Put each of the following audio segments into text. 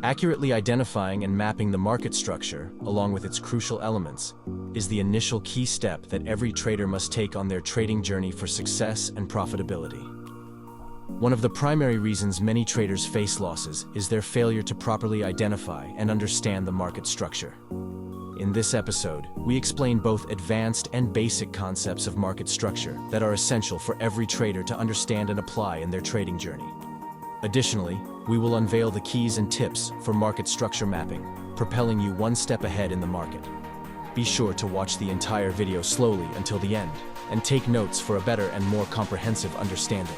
Accurately identifying and mapping the market structure, along with its crucial elements, is the initial key step that every trader must take on their trading journey for success and profitability. One of the primary reasons many traders face losses is their failure to properly identify and understand the market structure. In this episode, we explain both advanced and basic concepts of market structure that are essential for every trader to understand and apply in their trading journey. Additionally, we will unveil the keys and tips for market structure mapping, propelling you one step ahead in the market. Be sure to watch the entire video slowly until the end, and take notes for a better and more comprehensive understanding.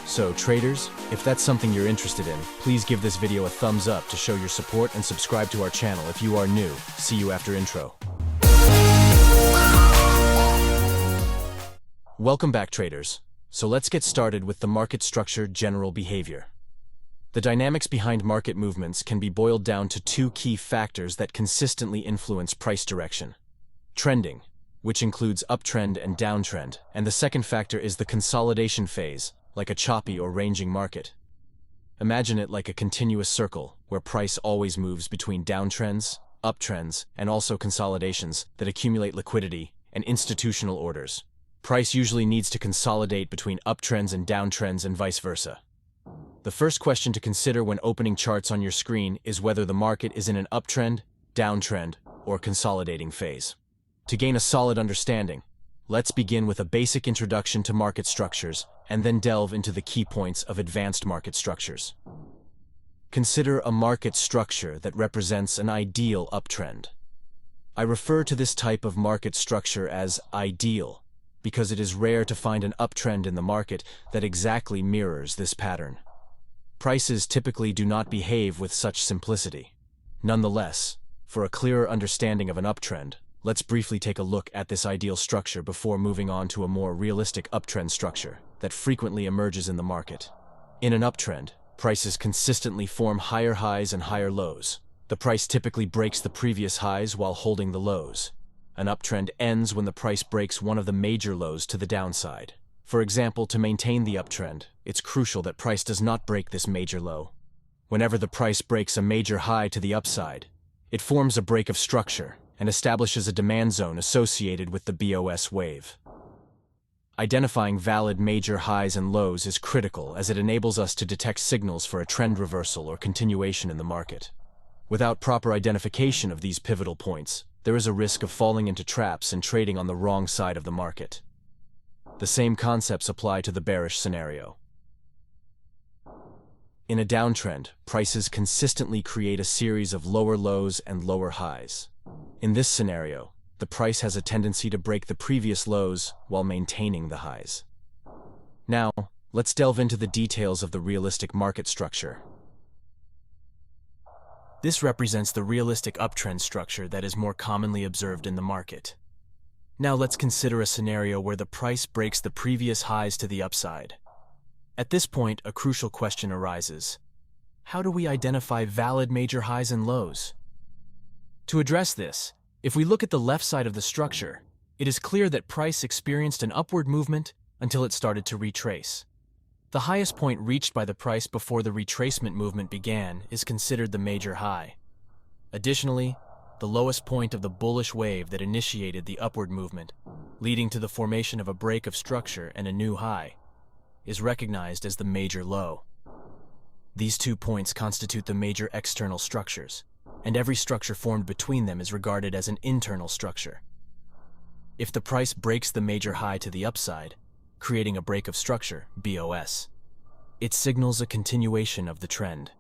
So, traders, if that's something you're interested in, please give this video a thumbs up to show your support and subscribe to our channel if you are new. See you after intro. Welcome back, traders. So let's get started with the market structure general behavior. The dynamics behind market movements can be boiled down to two key factors that consistently influence price direction. Trending, which includes uptrend and downtrend, and the second factor is the consolidation phase, like a choppy or ranging market. Imagine it like a continuous circle, where price always moves between downtrends, uptrends, and also consolidations that accumulate liquidity and institutional orders. Price usually needs to consolidate between uptrends and downtrends and vice versa. The first question to consider when opening charts on your screen is whether the market is in an uptrend, downtrend, or consolidating phase. To gain a solid understanding, let's begin with a basic introduction to market structures and then delve into the key points of advanced market structures. Consider a market structure that represents an ideal uptrend. I refer to this type of market structure as ideal because it is rare to find an uptrend in the market that exactly mirrors this pattern. Prices typically do not behave with such simplicity. Nonetheless, for a clearer understanding of an uptrend, let's briefly take a look at this ideal structure before moving on to a more realistic uptrend structure that frequently emerges in the market. In an uptrend, prices consistently form higher highs and higher lows. The price typically breaks the previous highs while holding the lows. An uptrend ends when the price breaks one of the major lows to the downside. For example, to maintain the uptrend, it's crucial that price does not break this major low. Whenever the price breaks a major high to the upside, it forms a break of structure and establishes a demand zone associated with the BOS wave. Identifying valid major highs and lows is critical as it enables us to detect signals for a trend reversal or continuation in the market. Without proper identification of these pivotal points, there is a risk of falling into traps and trading on the wrong side of the market. The same concepts apply to the bearish scenario. In a downtrend, prices consistently create a series of lower lows and lower highs. In this scenario, the price has a tendency to break the previous lows while maintaining the highs. Now, let's delve into the details of the realistic market structure. This represents the realistic uptrend structure that is more commonly observed in the market. Now let's consider a scenario where the price breaks the previous highs to the upside. At this point, a crucial question arises. How do we identify valid major highs and lows? To address this, if we look at the left side of the structure, it is clear that price experienced an upward movement until it started to retrace. The highest point reached by the price before the retracement movement began is considered the major high. Additionally, the lowest point of the bullish wave that initiated the upward movement, leading to the formation of a break of structure and a new high, is recognized as the major low. These 2 points constitute the major external structures, and every structure formed between them is regarded as an internal structure. If the price breaks the major high to the upside, creating a break of structure, BOS, it signals a continuation of the trend.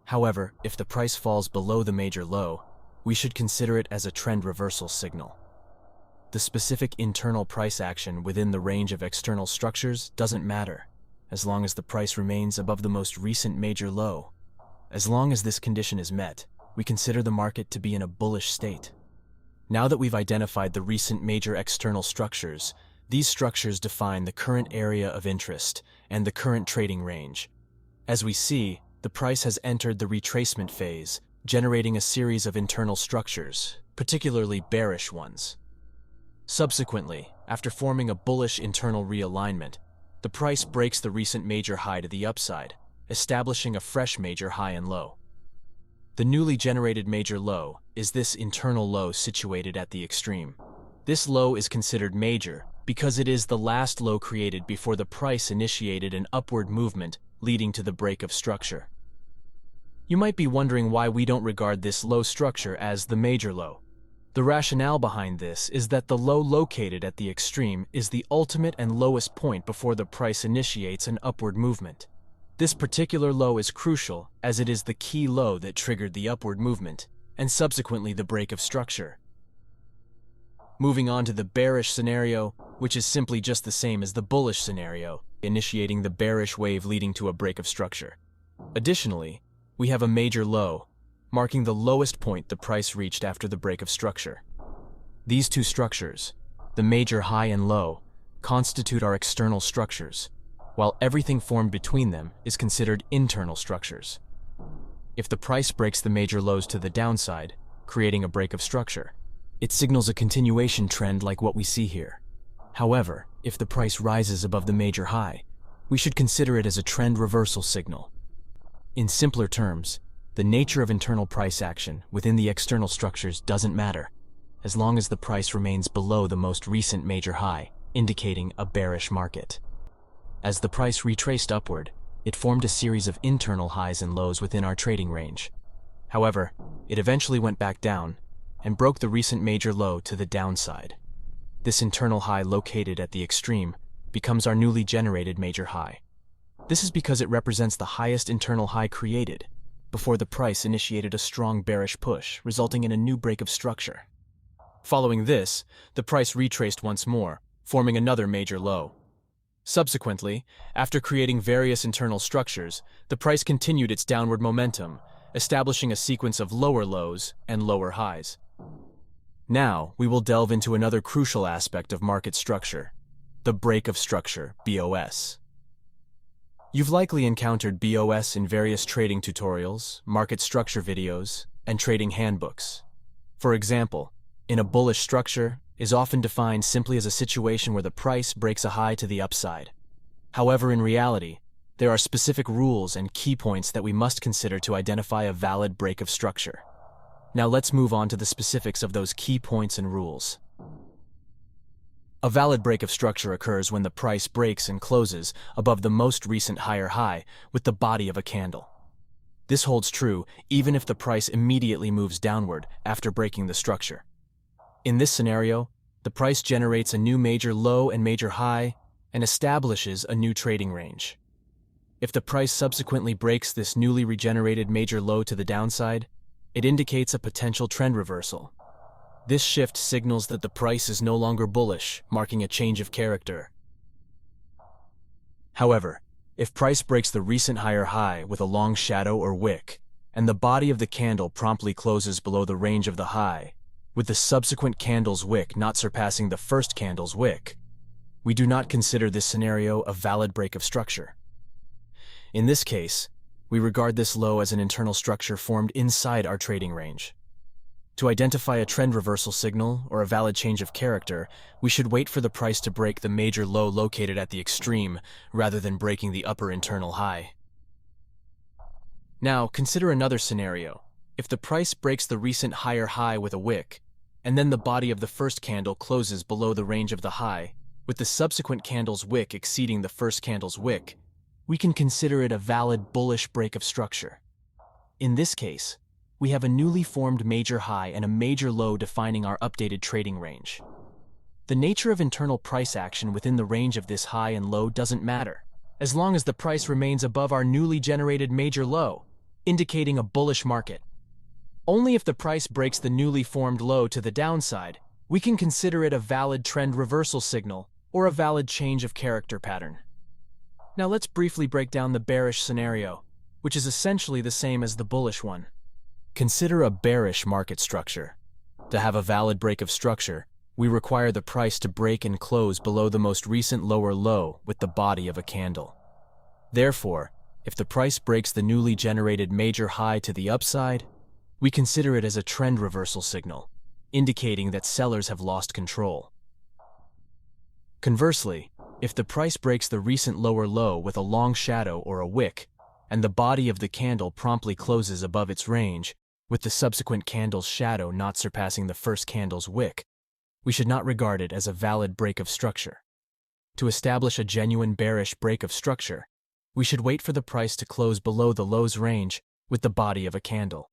However, if the price falls below the major low, we should consider it as a trend reversal signal. The specific internal price action within the range of external structures doesn't matter, as long as the price remains above the most recent major low. As long as this condition is met, we consider the market to be in a bullish state. Now that we've identified the recent major external structures, these structures define the current area of interest and the current trading range. As we see, the price has entered the retracement phase, generating a series of internal structures, particularly bearish ones. Subsequently, after forming a bullish internal realignment, the price breaks the recent major high to the upside, establishing a fresh major high and low. The newly generated major low is this internal low situated at the extreme. This low is considered major because it is the last low created before the price initiated an upward movement leading to the break of structure. You might be wondering why we don't regard this low structure as the major low. The rationale behind this is that the low located at the extreme is the ultimate and lowest point before the price initiates an upward movement. This particular low is crucial as it is the key low that triggered the upward movement, and subsequently the break of structure. Moving on to the bearish scenario, which is simply just the same as the bullish scenario, initiating the bearish wave leading to a break of structure. Additionally, we have a major low, marking the lowest point the price reached after the break of structure. These two structures, the major high and low, constitute our external structures, while everything formed between them is considered internal structures. If the price breaks the major lows to the downside, creating a break of structure, it signals a continuation trend like what we see here. However, if the price rises above the major high, we should consider it as a trend reversal signal. In simpler terms, the nature of internal price action within the external structures doesn't matter, as long as the price remains below the most recent major high, indicating a bearish market. As the price retraced upward, it formed a series of internal highs and lows within our trading range. However, it eventually went back down and broke the recent major low to the downside. This internal high located at the extreme becomes our newly generated major high. This is because it represents the highest internal high created before the price initiated a strong bearish push, resulting in a new break of structure. Following this, the price retraced once more, forming another major low. Subsequently, after creating various internal structures, the price continued its downward momentum, establishing a sequence of lower lows and lower highs. Now, we will delve into another crucial aspect of market structure, the break of structure, BOS. You've likely encountered BOS in various trading tutorials, market structure videos, and trading handbooks. For example, in a bullish structure is often defined simply as a situation where the price breaks a high to the upside. However, in reality, there are specific rules and key points that we must consider to identify a valid break of structure. Now let's move on to the specifics of those key points and rules. A valid break of structure occurs when the price breaks and closes above the most recent higher high with the body of a candle. This holds true even if the price immediately moves downward after breaking the structure. In this scenario, the price generates a new major low and major high and establishes a new trading range. If the price subsequently breaks this newly regenerated major low to the downside, it indicates a potential trend reversal. This shift signals that the price is no longer bullish, marking a change of character. However, if price breaks the recent higher high with a long shadow or wick, and the body of the candle promptly closes below the range of the high, with the subsequent candle's wick not surpassing the first candle's wick, we do not consider this scenario a valid break of structure. In this case, we regard this low as an internal structure formed inside our trading range. To identify a trend reversal signal or a valid change of character, we should wait for the price to break the major low located at the extreme rather than breaking the upper internal high. Now, consider another scenario. If the price breaks the recent higher high with a wick, and then the body of the first candle closes below the range of the high, with the subsequent candle's wick exceeding the first candle's wick, we can consider it a valid bullish break of structure. In this case, we have a newly formed major high and a major low defining our updated trading range. The nature of internal price action within the range of this high and low doesn't matter, as long as the price remains above our newly generated major low, indicating a bullish market. Only if the price breaks the newly formed low to the downside, we can consider it a valid trend reversal signal or a valid change of character pattern. Now let's briefly break down the bearish scenario, which is essentially the same as the bullish one. Consider a bearish market structure. To have a valid break of structure, we require the price to break and close below the most recent lower low with the body of a candle. Therefore, if the price breaks the newly generated major high to the upside, we consider it as a trend reversal signal, indicating that sellers have lost control. Conversely, if the price breaks the recent lower low with a long shadow or a wick, and the body of the candle promptly closes above its range, with the subsequent candle's shadow not surpassing the first candle's wick, we should not regard it as a valid break of structure. To establish a genuine bearish break of structure, we should wait for the price to close below the low's range with the body of a candle.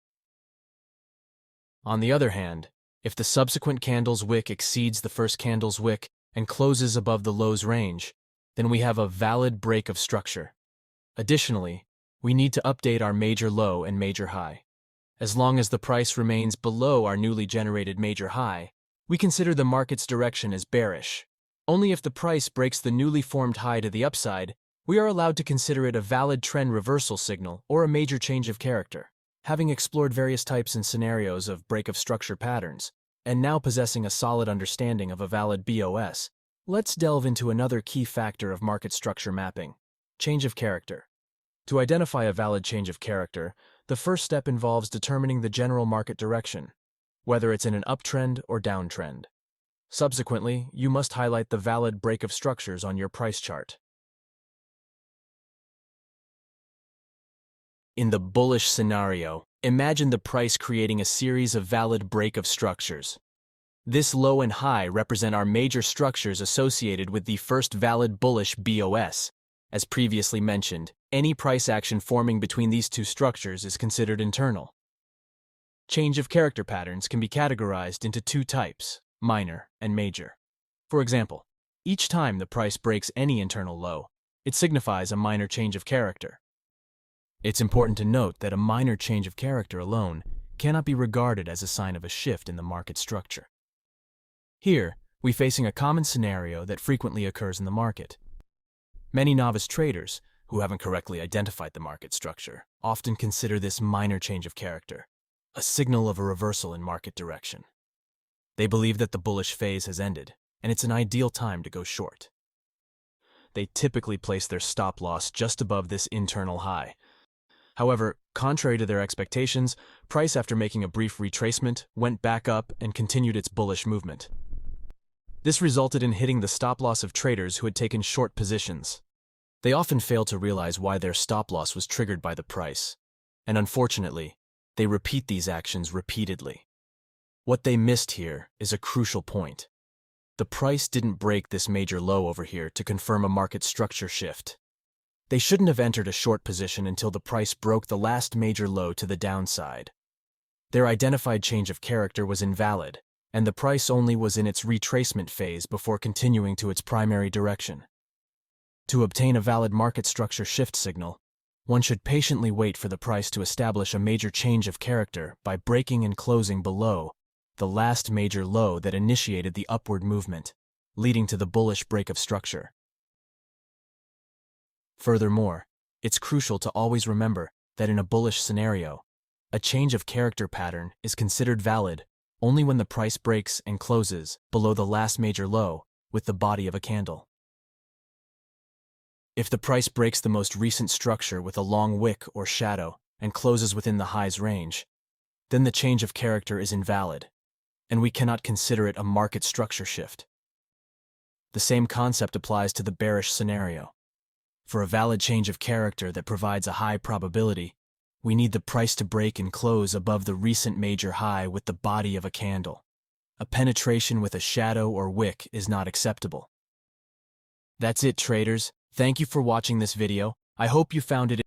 On the other hand, if the subsequent candle's wick exceeds the first candle's wick and closes above the low's range, then we have a valid break of structure. Additionally, we need to update our major low and major high. As long as the price remains below our newly generated major high, we consider the market's direction as bearish. Only if the price breaks the newly formed high to the upside, we are allowed to consider it a valid trend reversal signal or a major change of character. Having explored various types and scenarios of break of structure patterns, and now possessing a solid understanding of a valid BOS, let's delve into another key factor of market structure mapping: change of character. To identify a valid change of character, the first step involves determining the general market direction, whether it's in an uptrend or downtrend. Subsequently, you must highlight the valid break of structures on your price chart. In the bullish scenario, imagine the price creating a series of valid break of structures. This low and high represent our major structures associated with the first valid bullish BOS. As previously mentioned, any price action forming between these two structures is considered internal. Change of character patterns can be categorized into two types: minor and major. For example, each time the price breaks any internal low, it signifies a minor change of character. It's important to note that a minor change of character alone cannot be regarded as a sign of a shift in the market structure. Here, we're facing a common scenario that frequently occurs in the market. Many novice traders, who haven't correctly identified the market structure, often consider this minor change of character a signal of a reversal in market direction. They believe that the bullish phase has ended, and it's an ideal time to go short. They typically place their stop loss just above this internal high. However, contrary to their expectations, price, after making a brief retracement, went back up and continued its bullish movement. This resulted in hitting the stop loss of traders who had taken short positions. They often fail to realize why their stop loss was triggered by the price, and unfortunately, they repeat these actions repeatedly. What they missed here is a crucial point. The price didn't break this major low over here to confirm a market structure shift. They shouldn't have entered a short position until the price broke the last major low to the downside. Their identified change of character was invalid, and the price only was in its retracement phase before continuing to its primary direction. To obtain a valid market structure shift signal, one should patiently wait for the price to establish a major change of character by breaking and closing below the last major low that initiated the upward movement, leading to the bullish break of structure. Furthermore, it's crucial to always remember that in a bullish scenario, a change of character pattern is considered valid only when the price breaks and closes below the last major low with the body of a candle. If the price breaks the most recent structure with a long wick or shadow and closes within the high's range, then the change of character is invalid, and we cannot consider it a market structure shift. The same concept applies to the bearish scenario. For a valid change of character that provides a high probability, we need the price to break and close above the recent major high with the body of a candle. A penetration with a shadow or wick is not acceptable. That's it, traders. Thank you for watching this video. I hope you found it